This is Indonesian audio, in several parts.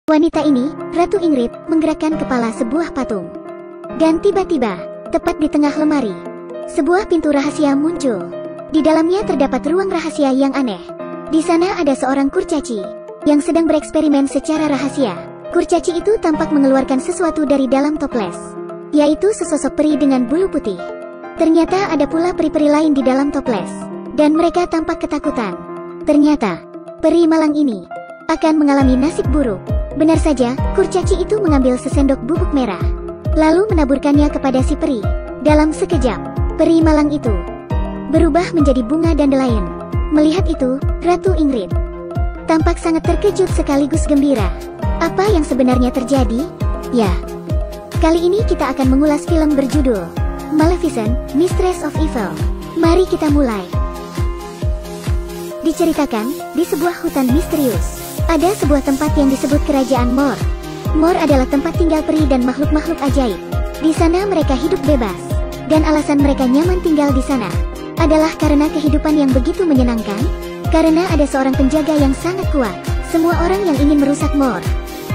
Wanita ini, Ratu Ingrid, menggerakkan kepala sebuah patung. Dan tiba-tiba, tepat di tengah lemari, sebuah pintu rahasia muncul. Di dalamnya terdapat ruang rahasia yang aneh. Di sana ada seorang kurcaci yang sedang bereksperimen secara rahasia. Kurcaci itu tampak mengeluarkan sesuatu dari dalam toples, yaitu sesosok peri dengan bulu putih. Ternyata ada pula peri-peri lain di dalam toples, dan mereka tampak ketakutan. Ternyata, peri malang ini akan mengalami nasib buruk. Benar saja, kurcaci itu mengambil sesendok bubuk merah, lalu menaburkannya kepada si peri. Dalam sekejap, peri malang itu berubah menjadi bunga dandelion. Melihat itu, Ratu Ingrid tampak sangat terkejut sekaligus gembira. Apa yang sebenarnya terjadi? Ya, kali ini kita akan mengulas film berjudul Maleficent, Mistress of Evil. Mari kita mulai. Diceritakan, di sebuah hutan misterius, ada sebuah tempat yang disebut Kerajaan Mor. Mor adalah tempat tinggal peri dan makhluk-makhluk ajaib. Di sana mereka hidup bebas, dan alasan mereka nyaman tinggal di sana adalah karena kehidupan yang begitu menyenangkan. Karena ada seorang penjaga yang sangat kuat, semua orang yang ingin merusak Mor,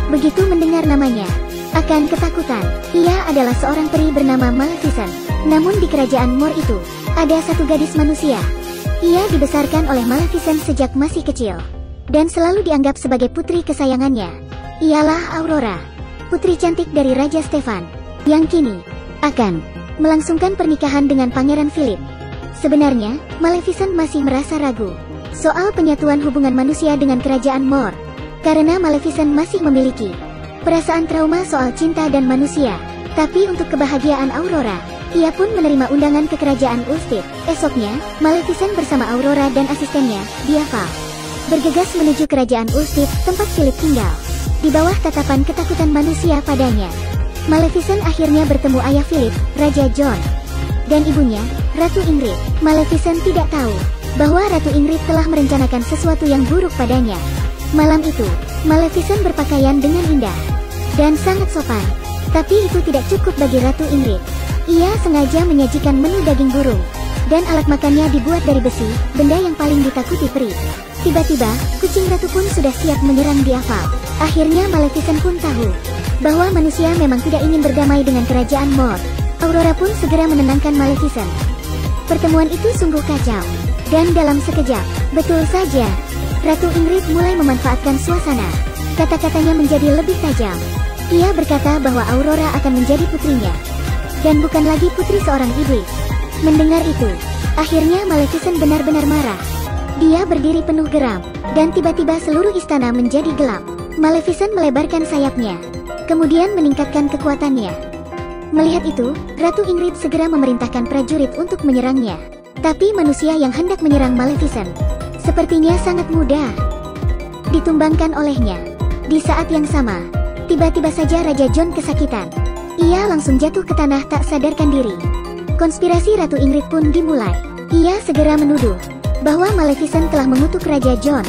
begitu mendengar namanya, akan ketakutan. Ia adalah seorang peri bernama Maleficent. Namun di kerajaan Mor itu, ada satu gadis manusia. Ia dibesarkan oleh Maleficent sejak masih kecil, dan selalu dianggap sebagai putri kesayangannya. Ialah Aurora, putri cantik dari Raja Stefan, yang kini akan melangsungkan pernikahan dengan Pangeran Philip. Sebenarnya, Maleficent masih merasa ragu soal penyatuan hubungan manusia dengan kerajaan Mor, karena Maleficent masih memiliki perasaan trauma soal cinta dan manusia. Tapi untuk kebahagiaan Aurora, ia pun menerima undangan ke kerajaan Ulstead. Esoknya, Maleficent bersama Aurora dan asistennya, Diaval, bergegas menuju kerajaan Ulstead, tempat Philip tinggal. Di bawah tatapan ketakutan manusia padanya, Maleficent akhirnya bertemu ayah Philip, Raja John, dan ibunya, Ratu Ingrid. Maleficent tidak tahu bahwa Ratu Ingrid telah merencanakan sesuatu yang buruk padanya. Malam itu, Maleficent berpakaian dengan indah dan sangat sopan. Tapi itu tidak cukup bagi Ratu Ingrid. Ia sengaja menyajikan menu daging burung, dan alat makannya dibuat dari besi, benda yang paling ditakuti peri. Tiba-tiba, kucing ratu pun sudah siap menyerang Diaval. Akhirnya Maleficent pun tahu bahwa manusia memang tidak ingin berdamai dengan kerajaan Mor. Aurora pun segera menenangkan Maleficent. Pertemuan itu sungguh kacau, dan dalam sekejap, betul saja, Ratu Ingrid mulai memanfaatkan suasana. Kata-katanya menjadi lebih tajam. Ia berkata bahwa Aurora akan menjadi putrinya, dan bukan lagi putri seorang iblis. Mendengar itu, akhirnya Maleficent benar-benar marah. Dia berdiri penuh geram, dan tiba-tiba seluruh istana menjadi gelap. Maleficent melebarkan sayapnya, kemudian meningkatkan kekuatannya. Melihat itu, Ratu Ingrid segera memerintahkan prajurit untuk menyerangnya. Tapi manusia yang hendak menyerang Maleficent sepertinya sangat mudah ditumbangkan olehnya. Di saat yang sama, tiba-tiba saja Raja John kesakitan. Ia langsung jatuh ke tanah tak sadarkan diri. Konspirasi Ratu Ingrid pun dimulai. Ia segera menuduh bahwa Maleficent telah mengutuk Raja John.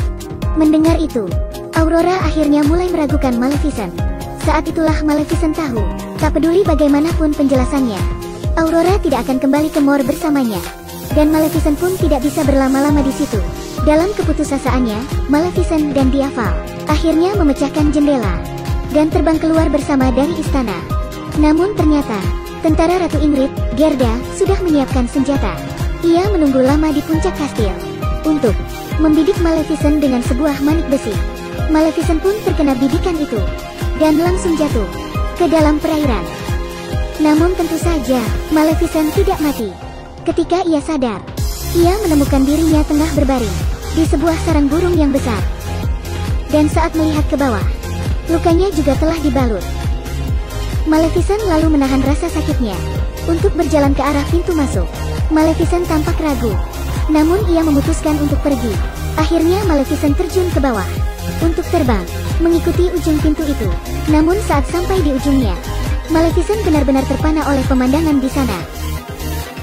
Mendengar itu, Aurora akhirnya mulai meragukan Maleficent. Saat itulah Maleficent tahu, tak peduli bagaimanapun penjelasannya, Aurora tidak akan kembali ke Mor bersamanya. Dan Maleficent pun tidak bisa berlama-lama di situ. Dalam keputusasaannya, Maleficent dan Diaval akhirnya memecahkan jendela dan terbang keluar bersama dari istana. Namun ternyata, tentara Ratu Ingrid, Gerda, sudah menyiapkan senjata. Ia menunggu lama di puncak kastil untuk membidik Maleficent dengan sebuah manik besi. Maleficent pun terkena bidikan itu, dan langsung jatuh ke dalam perairan. Namun tentu saja, Maleficent tidak mati. Ketika ia sadar, ia menemukan dirinya tengah berbaring di sebuah sarang burung yang besar. Dan saat melihat ke bawah, lukanya juga telah dibalut. Maleficent lalu menahan rasa sakitnya untuk berjalan ke arah pintu masuk. Maleficent tampak ragu, namun ia memutuskan untuk pergi. Akhirnya Maleficent terjun ke bawah untuk terbang, mengikuti ujung pintu itu. Namun saat sampai di ujungnya, Maleficent benar-benar terpana oleh pemandangan di sana.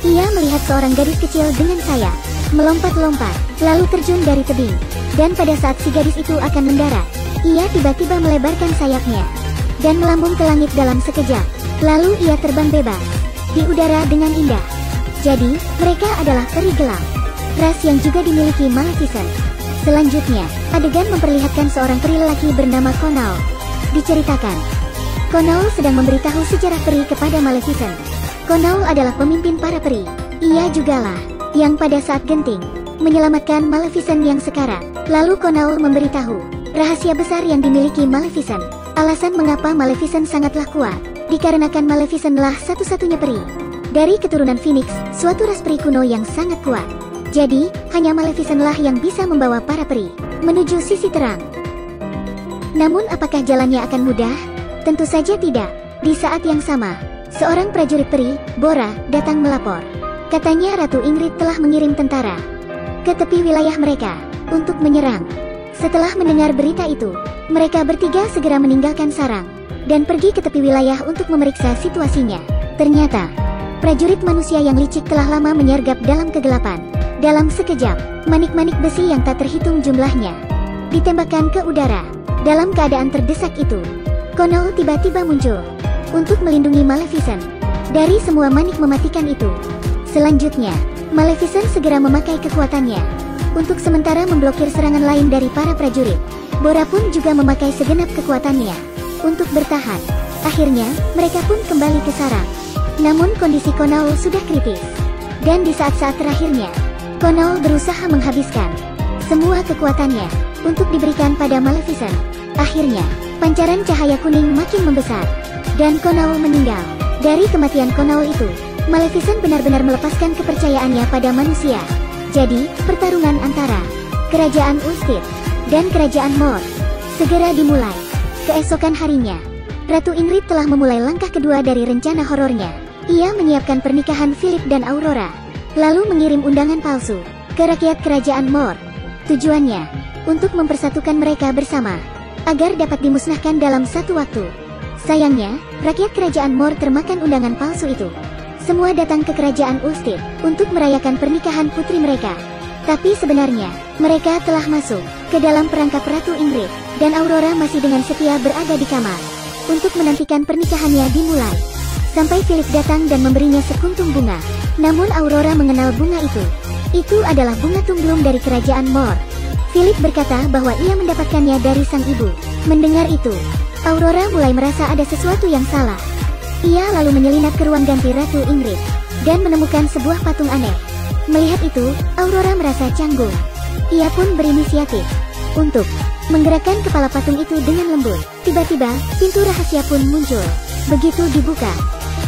Ia melihat seorang gadis kecil dengan sayap, melompat-lompat, lalu terjun dari tebing. Dan pada saat si gadis itu akan mendarat, ia tiba-tiba melebarkan sayapnya dan melambung ke langit dalam sekejap. Lalu ia terbang bebas di udara dengan indah. Jadi, mereka adalah peri gelap, ras yang juga dimiliki Maleficent. Selanjutnya, adegan memperlihatkan seorang peri lelaki bernama Conall Diceritakan, Konoul sedang memberitahu sejarah peri kepada Maleficent. Konoul adalah pemimpin para peri. Ia jugalah yang pada saat genting menyelamatkan Maleficent yang sekarang. Lalu Konoul memberitahu rahasia besar yang dimiliki Maleficent. Alasan mengapa Maleficent sangatlah kuat, dikarenakan Maleficent-lah satu-satunya peri dari keturunan Phoenix, suatu ras peri kuno yang sangat kuat. Jadi, hanya Maleficent-lah yang bisa membawa para peri menuju sisi terang. Namun apakah jalannya akan mudah? Tentu saja tidak. Di saat yang sama, seorang prajurit peri, Bora, datang melapor. Katanya Ratu Ingrid telah mengirim tentara ke tepi wilayah mereka untuk menyerang. Setelah mendengar berita itu, mereka bertiga segera meninggalkan sarang dan pergi ke tepi wilayah untuk memeriksa situasinya. Ternyata, prajurit manusia yang licik telah lama menyergap dalam kegelapan. Dalam sekejap, manik-manik besi yang tak terhitung jumlahnya ditembakkan ke udara. Dalam keadaan terdesak itu, Konoul tiba-tiba muncul untuk melindungi Maleficent dari semua manik mematikan itu. Selanjutnya, Maleficent segera memakai kekuatannya untuk sementara memblokir serangan lain dari para prajurit. Bora pun juga memakai segenap kekuatannya untuk bertahan. Akhirnya, mereka pun kembali ke sarang. Namun kondisi Konoul sudah kritis. Dan di saat-saat terakhirnya, Konoul berusaha menghabiskan semua kekuatannya untuk diberikan pada Maleficent. Akhirnya, pancaran cahaya kuning makin membesar, dan Konoul meninggal. Dari kematian Konoul itu, Maleficent benar-benar melepaskan kepercayaannya pada manusia. Jadi, pertarungan antara Kerajaan Ulster dan Kerajaan Mor segera dimulai. Keesokan harinya, Ratu Ingrid telah memulai langkah kedua dari rencana horornya. Ia menyiapkan pernikahan Philip dan Aurora, lalu mengirim undangan palsu ke rakyat Kerajaan Mor. Tujuannya, untuk mempersatukan mereka bersama, agar dapat dimusnahkan dalam satu waktu. Sayangnya, rakyat Kerajaan Mor termakan undangan palsu itu. Semua datang ke Kerajaan Ulster untuk merayakan pernikahan putri mereka. Tapi sebenarnya, mereka telah masuk ke dalam perangkap Ratu Ingrid, dan Aurora masih dengan setia berada di kamar untuk menantikan pernikahannya dimulai. Sampai Philip datang dan memberinya sekuntum bunga. Namun Aurora mengenal bunga itu. Itu adalah bunga tumblum dari Kerajaan Mor. Philip berkata bahwa ia mendapatkannya dari sang ibu. Mendengar itu, Aurora mulai merasa ada sesuatu yang salah. Ia lalu menyelinap ke ruang ganti Ratu Ingrid dan menemukan sebuah patung aneh. Melihat itu, Aurora merasa canggung. Ia pun berinisiatif untuk menggerakkan kepala patung itu dengan lembut. Tiba-tiba, pintu rahasia pun muncul. Begitu dibuka,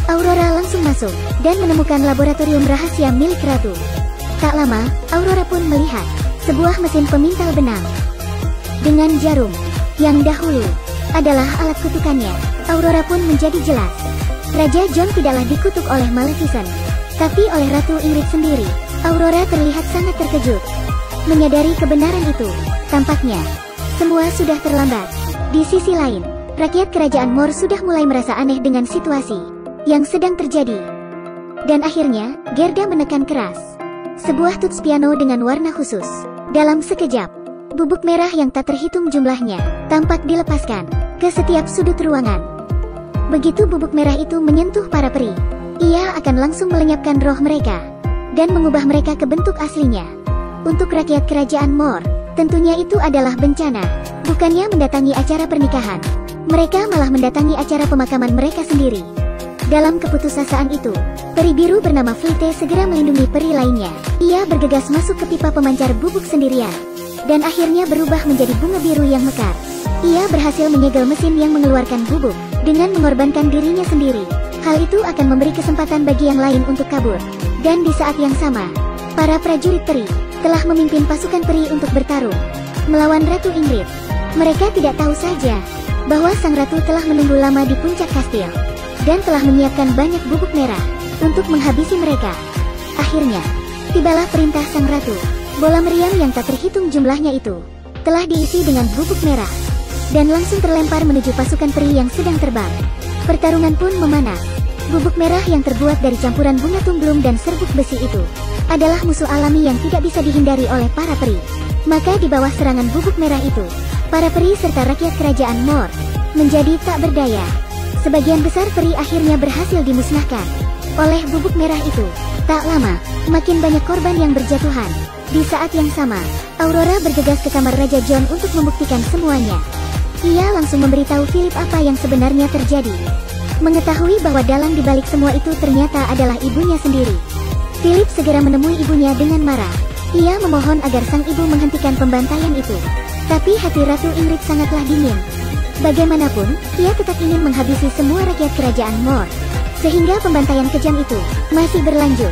Aurora langsung masuk dan menemukan laboratorium rahasia milik Ratu. Tak lama, Aurora pun melihat sebuah mesin pemintal benang dengan jarum yang dahulu adalah alat kutukannya. Aurora pun menjadi jelas. Raja John tidaklah dikutuk oleh Maleficent, tapi oleh Ratu Ingrid sendiri. Aurora terlihat sangat terkejut. Menyadari kebenaran itu, tampaknya semua sudah terlambat. Di sisi lain, rakyat Kerajaan Mor sudah mulai merasa aneh dengan situasi yang sedang terjadi. Dan akhirnya, Gerda menekan keras sebuah tuts piano dengan warna khusus. Dalam sekejap, bubuk merah yang tak terhitung jumlahnya tampak dilepaskan ke setiap sudut ruangan. Begitu bubuk merah itu menyentuh para peri, ia akan langsung melenyapkan roh mereka dan mengubah mereka ke bentuk aslinya. Untuk rakyat Kerajaan Mor, tentunya itu adalah bencana. Bukannya mendatangi acara pernikahan, mereka malah mendatangi acara pemakaman mereka sendiri. Dalam keputusasaan itu, peri biru bernama Flite segera melindungi peri lainnya. Ia bergegas masuk ke pipa pemancar bubuk sendirian, dan akhirnya berubah menjadi bunga biru yang mekar. Ia berhasil menyegel mesin yang mengeluarkan bubuk dengan mengorbankan dirinya sendiri. Hal itu akan memberi kesempatan bagi yang lain untuk kabur. Dan di saat yang sama, para prajurit peri telah memimpin pasukan peri untuk bertarung melawan Ratu Ingrid. Mereka tidak tahu saja bahwa sang ratu telah menunggu lama di puncak kastil dan telah menyiapkan banyak bubuk merah untuk menghabisi mereka. Akhirnya, tibalah perintah sang ratu. Bola meriam yang tak terhitung jumlahnya itu telah diisi dengan bubuk merah dan langsung terlempar menuju pasukan peri yang sedang terbang. Pertarungan pun memanas. Bubuk merah yang terbuat dari campuran bunga tumblum dan serbuk besi itu adalah musuh alami yang tidak bisa dihindari oleh para peri. Maka di bawah serangan bubuk merah itu, para peri serta rakyat Kerajaan Mor menjadi tak berdaya. Sebagian besar peri akhirnya berhasil dimusnahkan oleh bubuk merah itu. Tak lama, makin banyak korban yang berjatuhan. Di saat yang sama, Aurora bergegas ke kamar Raja John untuk membuktikan semuanya. Ia langsung memberitahu Philip apa yang sebenarnya terjadi. Mengetahui bahwa dalang dibalik semua itu ternyata adalah ibunya sendiri. Philip segera menemui ibunya dengan marah. Ia memohon agar sang ibu menghentikan pembantaian itu. Tapi hati Ratu Ingrid sangatlah dingin. Bagaimanapun, ia tetap ingin menghabisi semua rakyat kerajaan Mor. Sehingga pembantaian kejam itu masih berlanjut.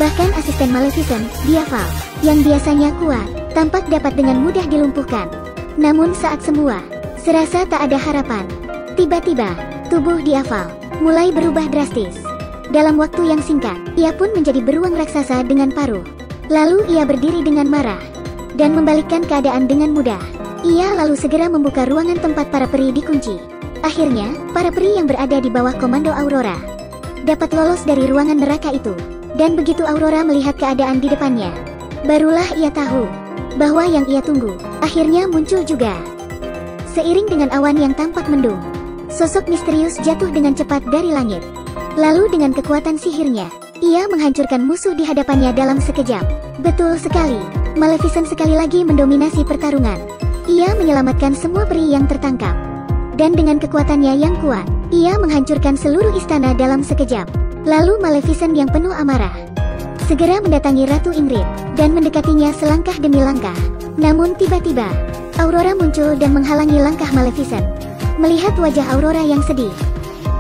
Bahkan asisten Maleficent, Diaval, yang biasanya kuat, tampak dapat dengan mudah dilumpuhkan. Namun saat semua serasa tak ada harapan, tiba-tiba tubuh Diaval mulai berubah drastis. Dalam waktu yang singkat, ia pun menjadi beruang raksasa dengan paruh. Lalu ia berdiri dengan marah dan membalikkan keadaan dengan mudah. Ia lalu segera membuka ruangan tempat para peri dikunci. Akhirnya, para peri yang berada di bawah komando Aurora dapat lolos dari ruangan neraka itu. Dan begitu Aurora melihat keadaan di depannya, barulah ia tahu bahwa yang ia tunggu akhirnya muncul juga. Seiring dengan awan yang tampak mendung, sosok misterius jatuh dengan cepat dari langit. Lalu dengan kekuatan sihirnya, ia menghancurkan musuh di hadapannya dalam sekejap. Betul sekali, Maleficent sekali lagi mendominasi pertarungan. Ia menyelamatkan semua peri yang tertangkap. Dan dengan kekuatannya yang kuat, ia menghancurkan seluruh istana dalam sekejap. Lalu Maleficent yang penuh amarah segera mendatangi Ratu Ingrid dan mendekatinya selangkah demi langkah. Namun tiba-tiba, Aurora muncul dan menghalangi langkah Maleficent. Melihat wajah Aurora yang sedih,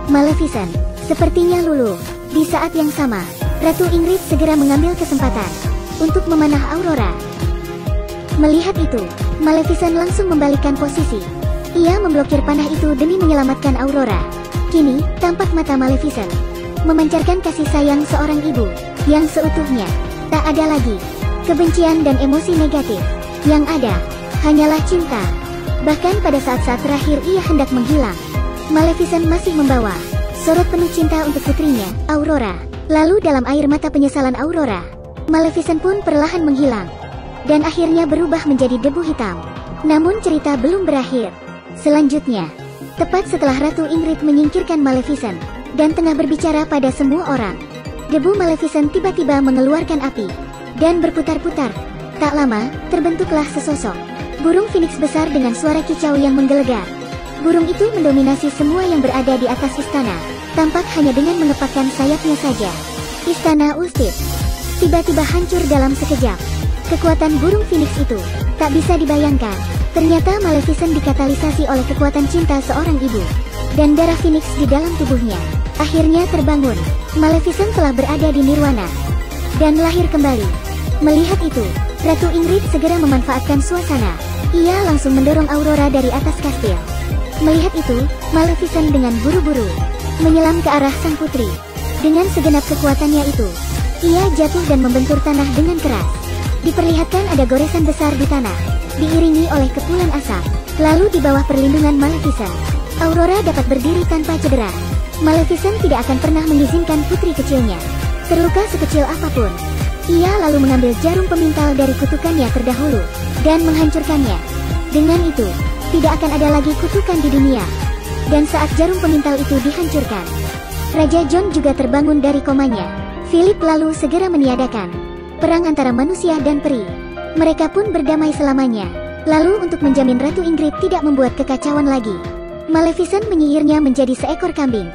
Maleficent sepertinya luluh. Di saat yang sama, Ratu Ingrid segera mengambil kesempatan untuk memanah Aurora. Melihat itu, Maleficent langsung membalikkan posisi. Ia memblokir panah itu demi menyelamatkan Aurora. Kini, tampak mata Maleficent memancarkan kasih sayang seorang ibu yang seutuhnya. Tak ada lagi kebencian dan emosi negatif. Yang ada hanyalah cinta. Bahkan pada saat-saat terakhir ia hendak menghilang, Maleficent masih membawa sorot penuh cinta untuk putrinya, Aurora. Lalu dalam air mata penyesalan Aurora, Maleficent pun perlahan menghilang dan akhirnya berubah menjadi debu hitam. Namun cerita belum berakhir. Selanjutnya, tepat setelah Ratu Ingrid menyingkirkan Maleficent dan tengah berbicara pada semua orang, debu Maleficent tiba-tiba mengeluarkan api dan berputar-putar. Tak lama, terbentuklah sesosok burung phoenix besar dengan suara kicau yang menggelegar. Burung itu mendominasi semua yang berada di atas istana, tampak hanya dengan mengepakkan sayapnya saja. Istana Ulstith tiba-tiba hancur dalam sekejap. Kekuatan burung phoenix itu tak bisa dibayangkan. Ternyata Maleficent dikatalisasi oleh kekuatan cinta seorang ibu, dan darah phoenix di dalam tubuhnya akhirnya terbangun. Maleficent telah berada di nirwana dan lahir kembali. Melihat itu, Ratu Ingrid segera memanfaatkan suasana. Ia langsung mendorong Aurora dari atas kastil. Melihat itu, Maleficent dengan buru-buru menyelam ke arah sang putri. Dengan segenap kekuatannya itu, ia jatuh dan membentur tanah dengan keras. Diperlihatkan ada goresan besar di tanah, diiringi oleh kepulan asap. Lalu di bawah perlindungan Maleficent, Aurora dapat berdiri tanpa cedera. Maleficent tidak akan pernah mengizinkan putri kecilnya terluka sekecil apapun. Ia lalu mengambil jarum pemintal dari kutukannya terdahulu dan menghancurkannya. Dengan itu, tidak akan ada lagi kutukan di dunia. Dan saat jarum pemintal itu dihancurkan, Raja John juga terbangun dari komanya. Philip lalu segera meniadakan perang antara manusia dan peri. Mereka pun berdamai selamanya. Lalu untuk menjamin Ratu Ingrid tidak membuat kekacauan lagi, Maleficent menyihirnya menjadi seekor kambing.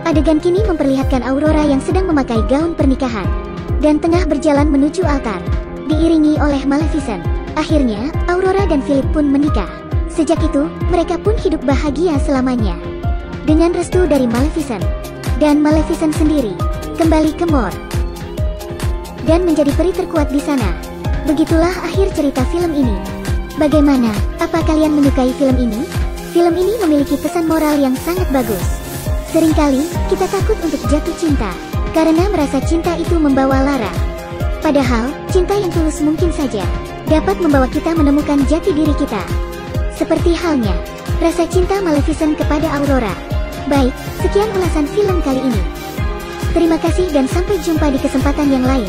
Adegan kini memperlihatkan Aurora yang sedang memakai gaun pernikahan dan tengah berjalan menuju altar, diiringi oleh Maleficent. Akhirnya, Aurora dan Philip pun menikah. Sejak itu, mereka pun hidup bahagia selamanya. Dengan restu dari Maleficent, dan Maleficent sendiri kembali ke Mor dan menjadi peri terkuat di sana. Begitulah akhir cerita film ini. Bagaimana? Apa kalian menyukai film ini? Film ini memiliki pesan moral yang sangat bagus. Seringkali, kita takut untuk jatuh cinta karena merasa cinta itu membawa lara. Padahal, cinta yang tulus mungkin saja dapat membawa kita menemukan jati diri kita. Seperti halnya rasa cinta Maleficent kepada Aurora. Baik, sekian ulasan film kali ini. Terima kasih dan sampai jumpa di kesempatan yang lain.